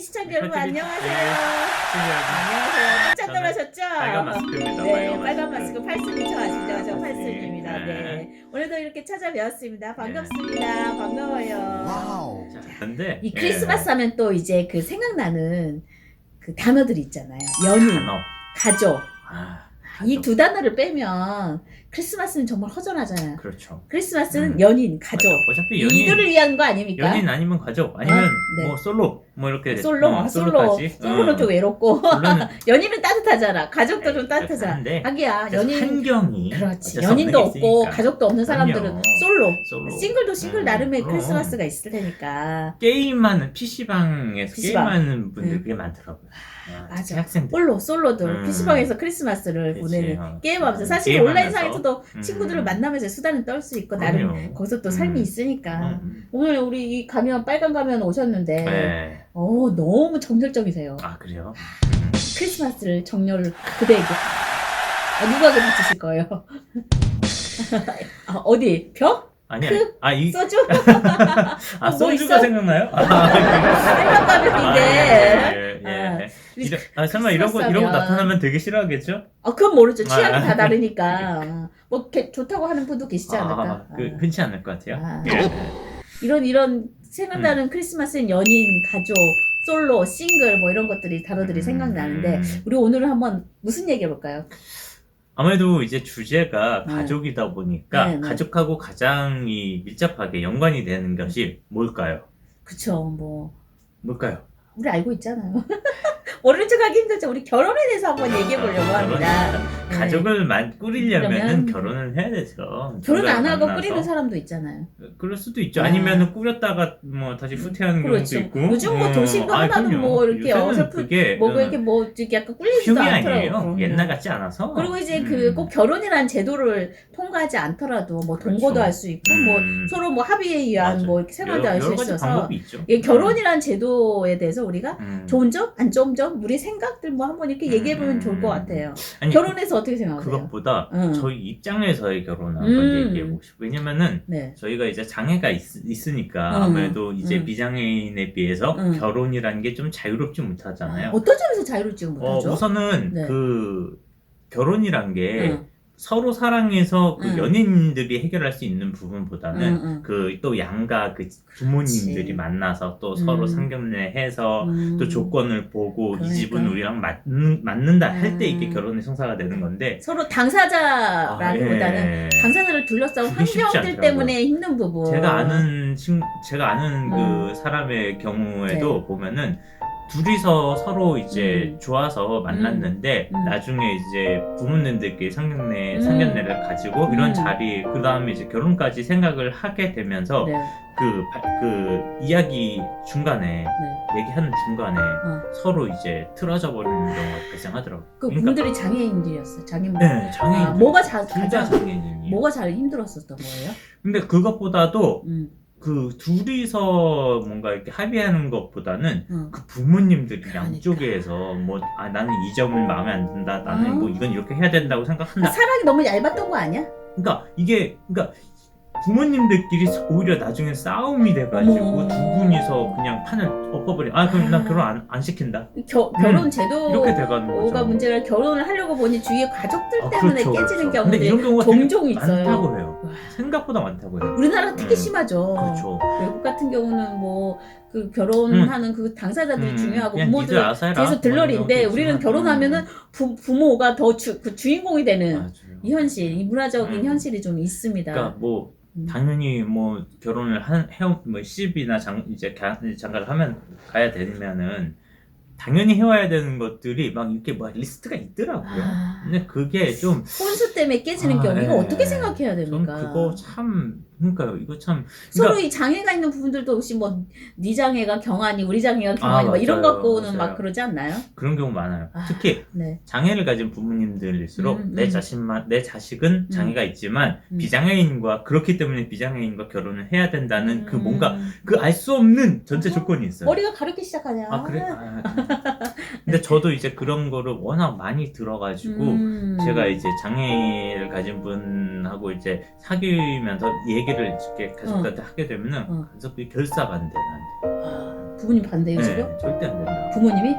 시청자 여러분 안녕하세요. 안녕하세요. 깜짝 놀라셨죠? 빨간 마스크입니다. 네, 빨간 마스크 팔순이 저 아시죠? 저 팔순입니다. 네. 네. 오늘도 이렇게 찾아뵈었습니다. 반갑습니다. 반가워요. 와우. 자, 근데 이 크리스마스 하면 또 이제 그 생각나는 그 단어들 있잖아요. 연인, 단어. 가족. 아, 이 두 단어를 빼면 크리스마스는 정말 허전하잖아요. 그렇죠. 크리스마스는 연인, 가족. 어차피 연인 이들을 위한 거 아닙니까? 연인 아니면 가족 아니면 네. 뭐 솔로 뭐 이렇게 솔로, 솔로까지. 솔로는 좀 외롭고 솔로는 연인은 따뜻하잖아. 가족도 좀 따뜻하잖아. 한데 하기야 연인 환경이 그렇지. 어쩔 수 연인도 없는 게 없고 있으니까. 가족도 없는 사람들은 그럼요. 솔로. 싱글도 싱글 나름의 그럼. 크리스마스가 있을 테니까. 게임하는 PC방에서 PC방. 게임하는 분들 꽤 많더라고요. 맞아. 대학생들. 솔로들 PC방에서 크리스마스를 그치. 보내는 게임하면서 사실 게임하면서. 온라인상에서도 친구들을 만나면서 수다는 떨 수 있고 나름 그럼요. 거기서 또 삶이 있으니까. 음. 오늘 우리 이 가면 빨간 가면 오셨는데 네. 너무 정열적이세요. 아 그래요? 크리스마스를 정렬 그대에게 누가 그려주실 거예요? 어디? 벽? 아니야. 그 소주? 아 뭐 소주가 있어? 생각나요? 빨간 가면인데 설마 이런 거 크리스마스하면. 나타나면 되게 싫어하겠죠? 그건 모르죠. 취향이 아. 다 다르니까 뭐 이렇게 좋다고 하는 분도 계시지 않을까? 흔치 않을 것 같아요. 아. 이런 생각나는 크리스마스는 연인, 가족, 솔로, 싱글 뭐 이런 것들이 단어들이 생각나는데 우리 오늘은 한번 무슨 얘기 해볼까요? 아무래도 이제 주제가 네. 가족이다 보니까 네. 가족하고 가장 밀접하게 연관이 되는 것이 뭘까요? 그쵸, 뭐 뭘까요? 우리 알고 있잖아요. 모르는 척하기 힘들죠. 우리 결혼에 대해서 한번 얘기해 보려고 합니다. 네. 가족을 꾸리려면은 그러면 결혼을 해야 되죠. 결혼 안 하고 만나서. 꾸리는 사람도 있잖아요. 그럴 수도 있죠. 아. 아니면은 꾸렸다가 뭐 다시 후퇴하는 그렇죠. 경우도 있고. 요즘 뭐 도시도 하나도 그럼요. 뭐 이렇게 요새는 어설픈 그게 뭐 이렇게 뭐 이렇게 약간 꿀리지도 흉이 않더라고요. 아니에요. 그럼요. 옛날 같지 않아서. 그리고 이제 그 꼭 결혼이라는 제도를 통과하지 않더라도 뭐 동거도 그렇죠. 할 수 있고 뭐 서로 뭐 합의에 의한 맞아요. 뭐 이렇게 생활도 할 수 여러 가지 있어서 방법이 있죠. 이 결혼이라는 제도에 대해서 우리가 음. 좋은 점, 안 좋은 점, 우리 생각들 뭐 한번 이렇게 얘기해 보면 좋을 것 같아요. 아니, 결혼해서 어떻게 생각하세요? 그것보다 응. 저희 입장에서의 결혼을 한번 얘기해보고 싶어요. 왜냐면은 네. 저희가 이제 장애가 있으니까 아무래도 이제 비장애인에 비해서 결혼이라는 게 좀 자유롭지 못하잖아요. 어떤 점에서 자유롭지 못하죠? 우선은 네. 그 결혼이란 게 응. 서로 사랑해서 그 응. 연인들이 해결할 수 있는 부분보다는 응. 그 또 양가 그 부모님들이 그치. 만나서 또 서로 상견례해서 또 조건을 보고 그러니까. 이 집은 우리랑 맞는다 할 때 이게 결혼의 성사가 되는 건데 서로 당사자라기보다는 예. 당사자를 둘러싸고 그게 쉽지 환경들 않더라고요. 때문에 힘든 부분. 제가 아는 그 사람의 경우에도 네. 보면은 둘이서 서로 이제 좋아서 만났는데 음. 나중에 이제 부모님들끼리 상견례를 가지고 이런 자리 그 다음에 이제 결혼까지 생각을 하게 되면서 네. 그 이야기 중간에 네. 얘기하는 중간에 서로 이제 틀어져 버리는 경우가 발생하더라고요. 그 분들이 장애인들이었어요. 장애인분. 네, 장애인. 뭐가 둘다 가장 장애인이에요. 뭐가 잘 힘들었었던 거예요? 근데 그것보다도 음. 그 둘이서 뭔가 이렇게 합의하는 것보다는 응. 그 부모님들이 그러니까. 양쪽에서 뭐 나는 이 점을 마음에 안 든다 나는 뭐 이건 이렇게 해야 된다고 생각한다. 사랑이 너무 얇았던 거 아니야? 그러니까 부모님들끼리 오히려 나중에 싸움이 돼가지고 어머. 두 분이서 그냥 판을 엎어버려. 그럼 난 결혼 안 시킨다. 결혼 제도가 이렇게 돼가는 거죠. 문제라 결혼을 하려고 보니 주위에 가족들 때문에 그렇죠, 깨지는 그렇죠. 근데 경우들이 이런 경우가 종종 되게 있어요. 많다고 해요. 와. 생각보다 많다고 해요. 우리나라가 특히 심하죠. 그렇죠. 외국 같은 경우는 뭐 그 결혼하는 그 당사자들이 중요하고 그냥 부모들 니들 알아서 해라. 뒤에서 들러리인데 뭐 이런 우리는 것도 있지만. 부모가 더 그 주인공이 되는 맞아요. 이 현실, 이 문화적인 현실이 좀 있습니다. 그러니까 뭐 당연히 뭐 결혼을 뭐 시집이나 장가를 하면 가야 되면은 당연히 해와야 되는 것들이 막 이렇게 뭐 리스트가 있더라고요. 근데 그게 좀 혼수 때문에 깨지는 경우 이거 어떻게 생각해야 됩니까? 전 그거 참 그러니까요. 이거 참 서로 이 장애가 있는 부분들도 혹시 뭐 네 장애가 경환이 우리 장애가 경환이 막 이런 맞아요. 갖고는 맞아요. 막 그러지 않나요? 그런 경우 많아요. 특히 네. 장애를 가진 부모님들일수록 내 자식은 장애가 있지만 비장애인과 그렇기 때문에 비장애인과 결혼을 해야 된다는 그 뭔가 그 알 수 없는 전제 조건이 있어요. 머리가 가렵기 시작하냐? 그래? 근데 저도 이제 그런 거를 워낙 많이 들어가지고 제가 이제 장애를 가진 분하고 이제 사귀면서 얘기를 이렇게 가족들한테 하게 되면은 가족들이 결사반대 나한테. 부모님 반대해요 지금? 네, 절대 안 된다. 부모님이?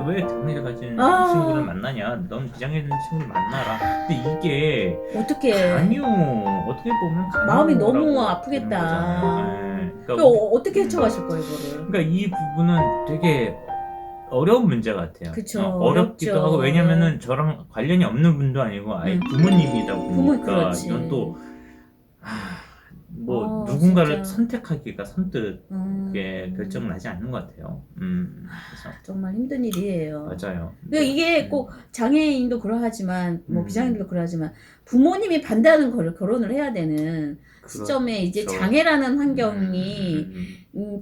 왜 장애를 가진 아. 친구를 만나냐? 넌 비장애 있는 친구를 만나라. 근데 이게 어떻게 간유 어떻게 보면 간유 마음이 너무 아프겠다. 그러니까, 어떻게 헤쳐가실 거예요 이거를? 그러니까 이 부분은 되게 어려운 문제 같아요. 그쵸, 어렵기도 어렵죠. 하고 왜냐면은 저랑 관련이 없는 분도 아니고 아예 부모님이다 보니까 그렇지. 이건 또 뭐 아, 누군가를 진짜. 선택하기가 선뜻 음. 결정은 나지 않는 것 같아요. 그래서 정말 힘든 일이에요. 맞아요. 그러니까 이게 꼭 장애인도 그러하지만 뭐 음. 비장애인도 그러하지만 부모님이 반대하는 거를 결혼을 해야 되는 시점에 이제 그렇죠. 장애라는 환경이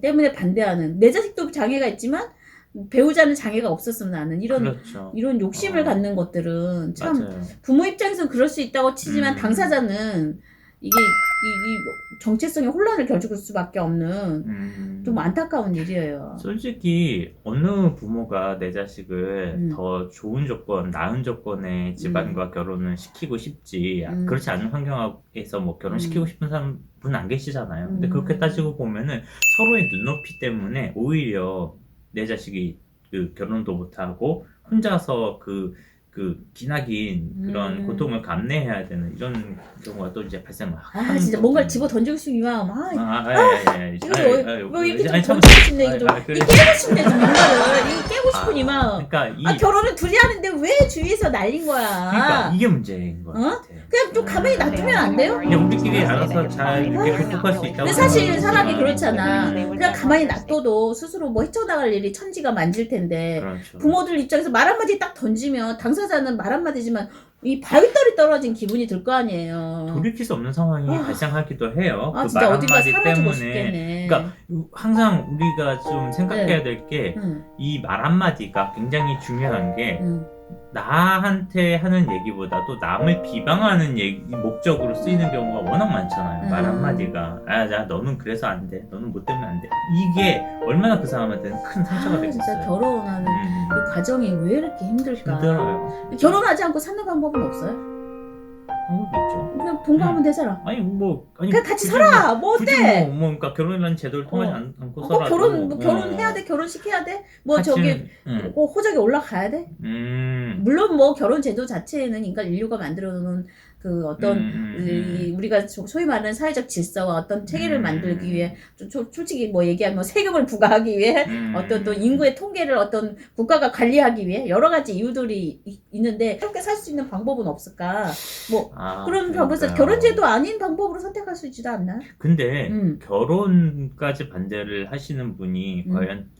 때문에 반대하는 내 자식도 장애가 있지만 배우자는 장애가 없었으면 하는 그렇죠. 이런 욕심을 갖는 것들은 참 맞아요. 부모 입장에서는 그럴 수 있다고 치지만 당사자는 이게 이 정체성의 혼란을 겪을 수밖에 없는 좀 안타까운 일이에요. 솔직히 어느 부모가 내 자식을 더 좋은 조건, 나은 조건의 집안과 결혼을 시키고 싶지 그렇지 않은 환경에서 뭐 결혼시키고 싶은 사람 분 안 계시잖아요. 근데 그렇게 따지고 보면은 서로의 눈높이 때문에 오히려 내 자식이 그 결혼도 못하고 혼자서 그 기나긴 그런 고통을 감내해야 되는 이런 경우가 또 이제 발생을 진짜 뭔가를 집어 던지고 싶은 이 마음. 이거 뭐 이렇게 좀 던지고 싶네. 이거 좀 깨고 싶네. 좀 뭔가를 이거 깨고 싶은 이 마음. 그러니까 결혼을 둘이 하는데 왜 주위에서 날린 거야? 그러니까 이게 문제인 것 같아요. 그냥 좀 가만히 놔두면 안 돼요? 그냥 우리끼리 알아서 잘 이렇게 극복할 수 있다고. 근데 사실 생각하지만. 사람이 그렇잖아. 그냥 가만히 놔둬도 스스로 뭐 헤쳐나갈 일이 천지가 만질 텐데 그렇죠. 부모들 입장에서 말 한마디 딱 던지면 당사자는 말 한마디지만 이 바위떨이 떨어진 기분이 들 거 아니에요. 돌이킬 수 없는 상황이 발생하기도 해요. 그 진짜 말 어딘가 한마디 사라지고 때문에. 싶겠네. 그러니까 항상 우리가 좀 생각해야 될 게 이 말 한마디가 굉장히 중요한 게 나한테 하는 얘기보다도 남을 비방하는 목적으로 쓰이는 경우가 워낙 많잖아요. 말 한마디가 야 너는 그래서 안 돼. 너는 뭐 때문에 안 돼. 이게 얼마나 그 사람한테는 큰 상처가 되겠어요. 진짜 결혼하는 이 과정이 왜 이렇게 힘들까? 힘들어요. 결혼하지 않고 사는 방법은 없어요? 방법이 있죠. 그냥 동거하면 되잖아. 그냥 같이 살아. 뭐 굳이 어때? 그러니까 결혼이라는 제도를 통하지 않고 뭐 살아도 결혼해야 돼? 결혼시켜야 돼? 뭐 같이, 저기 뭐 호적에 올라가야 돼? 물론 뭐 결혼 제도 자체에는 인간 인류가 만들어놓은 그 어떤 우리가 소위 말하는 사회적 질서와 어떤 체계를 만들기 위해 솔직히 뭐 얘기하면 세금을 부과하기 위해 어떤 또 인구의 통계를 어떤 국가가 관리하기 위해 여러 가지 이유들이 있는데 그렇게 살 수 있는 방법은 없을까? 뭐 그런 방법에서 결혼 제도 아닌 방법으로 선택할 수 있지도 않나? 근데 결혼까지 반대를 하시는 분이 과연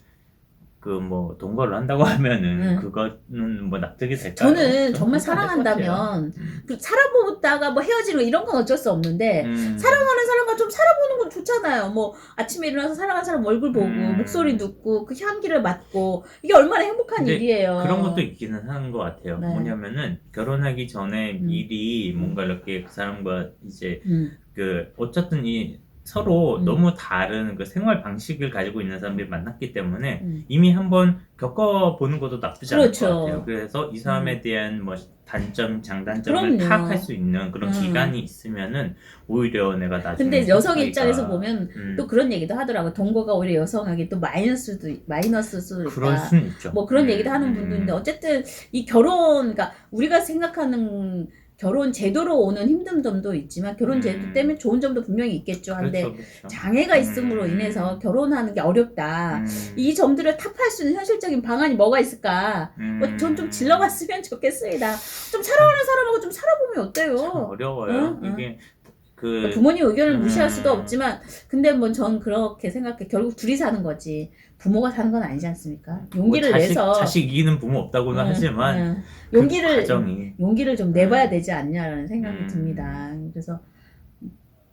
그 뭐 동거를 한다고 하면은 그거는 뭐 납득이 될까요? 저는 정말 사랑한다면 살아보다가 뭐 헤어지는 거 이런 건 어쩔 수 없는데 사랑하는 사람과 좀 살아보는 건 좋잖아요. 뭐 아침에 일어나서 사랑하는 사람 얼굴 보고 목소리 듣고 그 향기를 맡고 이게 얼마나 행복한 일이에요. 그런 것도 있기는 하는 것 같아요. 네. 뭐냐면은 결혼하기 전에 미리 뭔가 이렇게 그 사람과 이제 그 어쨌든 서로 너무 다른 그 생활 방식을 가지고 있는 사람들이 만났기 때문에 이미 한번 겪어보는 것도 나쁘지 않을 것 같아요. 그래서 이 사람에 대한 뭐 단점, 장단점을 파악할 수 있는 그런 기간이 있으면은 오히려 내가 나중에 근데 여성 입장에서 보면 또 그런 얘기도 하더라고. 동거가 오히려 여성에게 또 마이너스일 수도 있다. 그럴 수는 있죠. 뭐 그런 얘기도 하는 분도 있는데 어쨌든 이 그러니까 우리가 생각하는 결혼 제도로 오는 힘든 점도 있지만 결혼 제도 때문에 좋은 점도 분명히 있겠죠. 한데 그렇죠. 장애가 있음으로 인해서 결혼하는 게 어렵다. 이 점들을 타파할 수 있는 현실적인 방안이 뭐가 있을까? 뭐 전 좀 질러봤으면 좋겠습니다. 좀 사랑하는 사람하고 좀 살아보면 어때요? 참 어려워요. 이게 부모님 의견을 무시할 수도 없지만 근데 뭐 전 그렇게 생각해. 결국 둘이 사는 거지. 부모가 사는 건 아니지 않습니까? 용기를 내서 자식 이기는 부모 없다고는 하지만 용기를 좀 내봐야 되지 않냐라는 생각이 듭니다. 그래서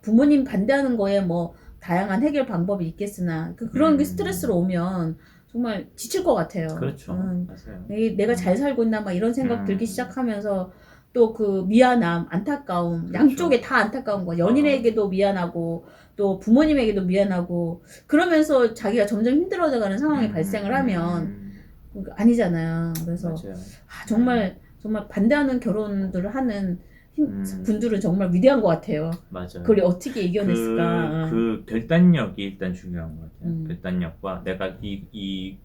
부모님 반대하는 거에 뭐 다양한 해결 방법이 있겠으나 그런 게 스트레스로 오면 정말 지칠 것 같아요. 그렇죠. 맞아요. 내가 잘 살고 있나 막 이런 생각 들기 시작하면서 또 그 미안함, 안타까움, 그렇죠. 양쪽에 다 안타까운 거. 연인에게도 미안하고 또 부모님에게도 미안하고 그러면서 자기가 점점 힘들어져가는 상황이 발생을 하면 아니잖아요. 그래서 정말 반대하는 결혼들을 하는 분들은 정말 위대한 것 같아요. 맞아요. 그걸 어떻게 이겨냈을까. 그 결단력이 일단 중요한 것 같아요. 결단력과 내가 이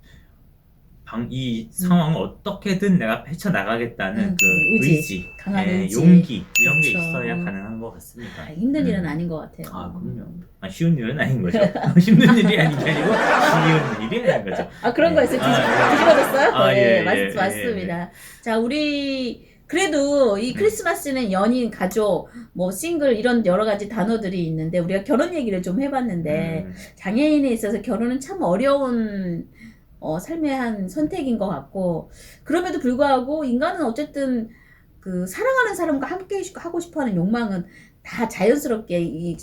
상황을 어떻게든 내가 헤쳐나가겠다는 그 의지, 강한 의지, 용기 이런 게 그렇죠. 있어야 가능한 것 같습니다. 힘든 일은 아닌 것 같아요. 그럼요. 쉬운 일은 아닌 거죠. 힘든 일이 아닌 게 아니고 쉬운 일이 아닌 거죠. 그런 거 있어요. 뒤집어졌어요? 예, 맞습니다. 자, 우리 그래도 이 크리스마스는 연인, 가족, 뭐 싱글 이런 여러 가지 단어들이 있는데 우리가 결혼 얘기를 좀 해봤는데 장애인에 있어서 결혼은 참 어려운 삶의 한 선택인 것 같고 그럼에도 불구하고 인간은 어쨌든 그 사랑하는 사람과 함께 하고 싶어하는 욕망은 다 자연스럽게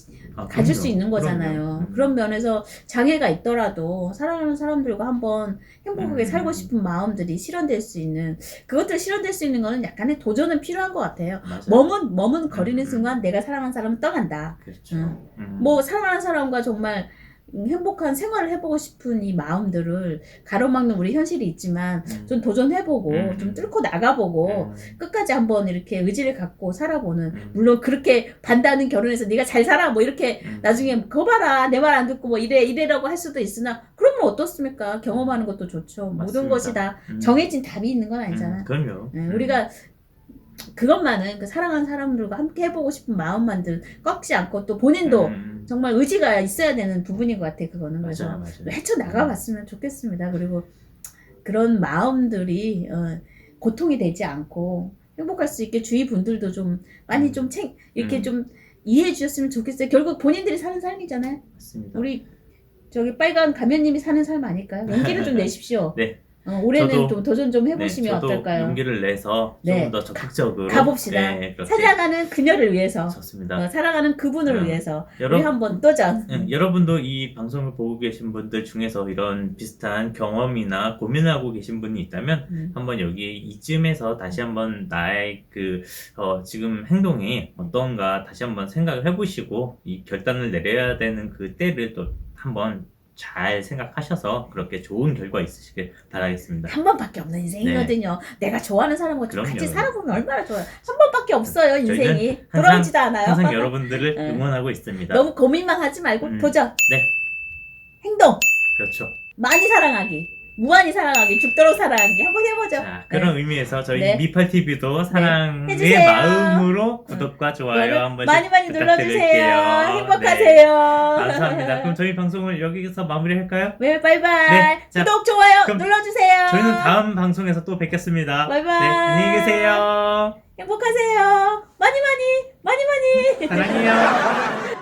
가질 수 있는 거잖아요. 그런 면에서 장애가 있더라도 사랑하는 사람들과 한번 행복하게 살고 싶은 마음들이 실현될 수 있는 그것들 실현될 수 있는 거는 약간의 도전은 필요한 것 같아요. 머문 거리는 순간 내가 사랑하는 사람은 떠난다. 그렇죠. 뭐 사랑하는 사람과 정말 행복한 생활을 해보고 싶은 이 마음들을 가로막는 우리 현실이 있지만 좀 도전해보고 좀 뚫고 나가보고 끝까지 한번 이렇게 의지를 갖고 살아보는 물론 그렇게 반대하는 결혼해서 네가 잘 살아 뭐 이렇게 나중에 그거 봐라 내 말 안 듣고 뭐 이래라고 할 수도 있으나 그러면 어떻습니까? 경험하는 것도 좋죠. 맞습니다. 모든 것이 다 정해진 답이 있는 건 아니잖아. 그럼요. 우리가 그것만은 그 사랑하는 사람들과 함께 해보고 싶은 마음만들 꺾지 않고 또 본인도 정말 의지가 있어야 되는 부분인 것 같아 그거는. 그래서 헤쳐나가 봤으면 좋겠습니다. 그리고 그런 마음들이 고통이 되지 않고 행복할 수 있게 주위 분들도 좀 많이 좀 이렇게 좀 이해해 주셨으면 좋겠어요. 결국 본인들이 사는 삶이잖아요. 맞습니다. 우리 저기 빨간 가면님이 사는 삶 아닐까요? 용기를 좀 내십시오. 네. 올해는 좀 도전 좀 해보시면 저도 어떨까요? 용기를 내서 좀 더 적극적으로 가봅시다. 사랑하는 그녀를 위해서. 좋습니다. 사랑하는 그분을 위해서 우리 여러분, 한번 도전. 여러분도 이 방송을 보고 계신 분들 중에서 이런 비슷한 경험이나 고민을 하고 계신 분이 있다면 한번 여기 이쯤에서 다시 한번 나의 지금 행동이 어떤가 다시 한번 생각을 해보시고 이 결단을 내려야 되는 그 때를 또 한번 잘 생각하셔서 그렇게 좋은 결과 있으시길 바라겠습니다. 한 번밖에 없는 인생이거든요. 내가 좋아하는 사람과 같이 살아보면 얼마나 좋아요. 한 번밖에 없어요 인생이. 돌아오지도 않아요. 항상 여러분들을 응원하고 있습니다. 너무 고민만 하지 말고 도전. 네. 행동. 그렇죠. 많이 사랑하기. 무한히 사랑하기, 죽도록 사랑하기 한번 해보죠. 자, 그런 의미에서 저희 미팔TV도 사랑의 마음으로 구독과 좋아요 한번 많이 눌러주세요. 행복하세요. 감사합니다. 그럼 저희 방송을 여기서 마무리할까요? 네, 바이바이. 구독, 좋아요 눌러주세요. 저희는 다음 방송에서 또 뵙겠습니다. 바이바이. 네, 안녕히 계세요. 행복하세요. 많이. 사랑해요.